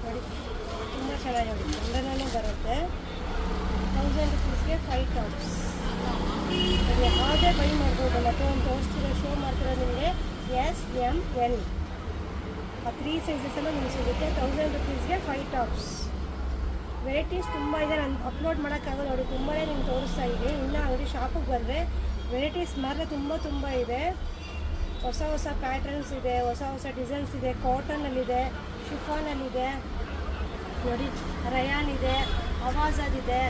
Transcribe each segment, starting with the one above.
ನೋಡಿ ತುಂಬ ಚೆನ್ನಾಗಿ ನೋಡಿ ಅಂಡರಲ್ಲೇ ಬರುತ್ತೆ. 1000 ರುಪೀಸ್ಗೆ 5 ಟಾಪ್ಸ್. ಯಾವುದೇ ಬೈ ಮಾಡ್ಬೋದು. ಮತ್ತು ಒಂದು ತೋರಿಸ್ತಿರೋ ಶೋ ಮಾಡ್ತಿರೋ ನಿಮಗೆ ಎಸ್ ಎಮ್ ಎಲ್ ಆ 3 ಸೈಜಸಲ್ಲೂ ನಿಮ್ಗೆ ಸಿಗುತ್ತೆ. 1000 ರುಪೀಸ್ಗೆ 5 ಟಾಪ್ಸ್. ವೆರೈಟೀಸ್ ತುಂಬ ಇದೆ. ನಾನು ಅಪ್ಲೋಡ್ ಮಾಡೋಕ್ಕಾಗಲ್ಲ ನೋಡಿ, ತುಂಬಾ ನಿಮ್ಗೆ ತೋರಿಸ್ತಾ ಇದ್ದೀನಿ. ಇನ್ನೂ ಅಂಗಡಿ ಶಾಪಿಗೆ ಬಂದರೆ ವೆರೈಟೀಸ್ ಮಾತ್ರ ತುಂಬ ಇದೆ. ಹೊಸ ಪ್ಯಾಟರ್ನ್ಸ್ ಇದೆ, ಹೊಸ ಡಿಸೈನ್ಸ್ ಇದೆ. ಕಾಟನಲ್ಲಿದೆ, ಶಿಫಾನಲ್ಲಿದೆ ನೋಡಿ, ರಯಾನ್ ಇದೆ, ಅವಾಜಾದಿದೆ.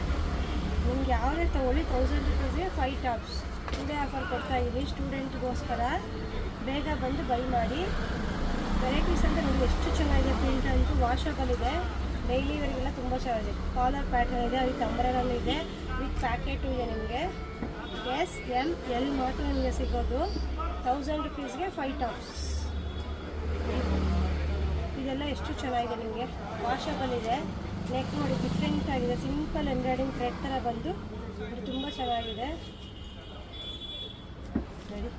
ನಿಮ್ಗೆ ಯಾವುದೇ ತೊಗೊಳ್ಳಿ 1000 ರುಪೀಸ್ಗೆ 5 ಟಾಪ್ಸ್. ಇದೇ ಆಫರ್ ಕೊಡ್ತಾಯಿದ್ದೀನಿ ಸ್ಟೂಡೆಂಟ್ಗೋಸ್ಕರ. ಬೇಗ ಬಂದು ಬೈ ಮಾಡಿ. ವೆರೈಟೀಸ್ ಅಂತ ನೋಡಿ ಎಷ್ಟು ಚೆನ್ನಾಗಿದೆ. ಪ್ರಿಂಟ್ ಅಂತೂ ವಾಷಬಲ್ ಡೈಲಿ ವೇರ್ಗೆಲ್ಲ ತುಂಬ ಚೆನ್ನಾಗಿದೆ. ಕಾಲರ್ ಪ್ಯಾಟರ್ನ್ ಇದೆ, ವಿತ್ ಅಂಬ್ರೆಲಾ ಇದೆ, ವಿತ್ ಪ್ಯಾಕೆಟು ಇದೆ. ನಿಮಗೆ ಎಸ್ ಎಮ್ ಎಲ್ ಮಾತ್ರ ನಿಮಗೆ ಸಿಗೋದು. 1000 ರುಪೀಸ್ಗೆ 5 ಟಾಪ್ಸ್. ಇದೆಲ್ಲ ಎಷ್ಟು ಚೆನ್ನಾಗಿದೆ. ನಿಮಗೆ ವಾಷಬಲ್ ಇದೆ. ನೆಕ್ ನೋಡಿ ಡಿಫ್ರೆಂಟ್ ಆಗಿದೆ. ಸಿಂಪಲ್ ಎಂಬ್ರಾಯ್ಡಿಂಗ್ ಥ್ರೆಡ್ ಥರ ಬಂದು ತುಂಬ ಚೆನ್ನಾಗಿದೆ ನೋಡಿ.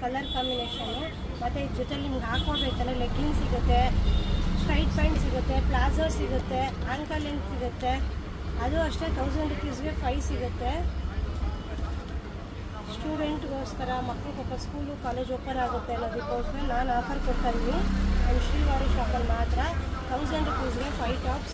Colour combination. ಮತ್ತು ಇದ್ರ ಜೊತೆಲಿ ನಿಮ್ಗೆ ಹಾಕೋಬೇಕಂದ್ರೆ ಲೆಗ್ಗಿಂಗ್ ಸಿಗುತ್ತೆ, ಸ್ಟ್ರೈಟ್ ಪ್ಯಾಂಟ್ ಸಿಗುತ್ತೆ, ಪ್ಲಾಜೋ ಸಿಗುತ್ತೆ, ಆಂಕಲ್ ಲೆಂತ್ ಸಿಗುತ್ತೆ. ಅದು ಅಷ್ಟೇ 1000 ರುಪೀಸ್ಗೆ 5 ಸಿಗುತ್ತೆ. ಸ್ಟೂಡೆಂಟ್ಗೋಸ್ಕರ ಮಕ್ಕಳು ಪಾಪ ಸ್ಕೂಲು ಕಾಲೇಜ್ ಓಪನ್ ಆಗುತ್ತೆ ಅನ್ನೋದಕ್ಕೋಸ್ಕರ ನಾನು ಆಫರ್ ಕೊಡ್ತಾಯಿದ್ದೀನಿ. ನಮ್ಮ ಶ್ರೀವಾರಿ ಶಾಪಲ್ಲಿ ಮಾತ್ರ 1000 ರುಪೀಸ್ಗೆ 5 ಟಾಪ್ಸ್.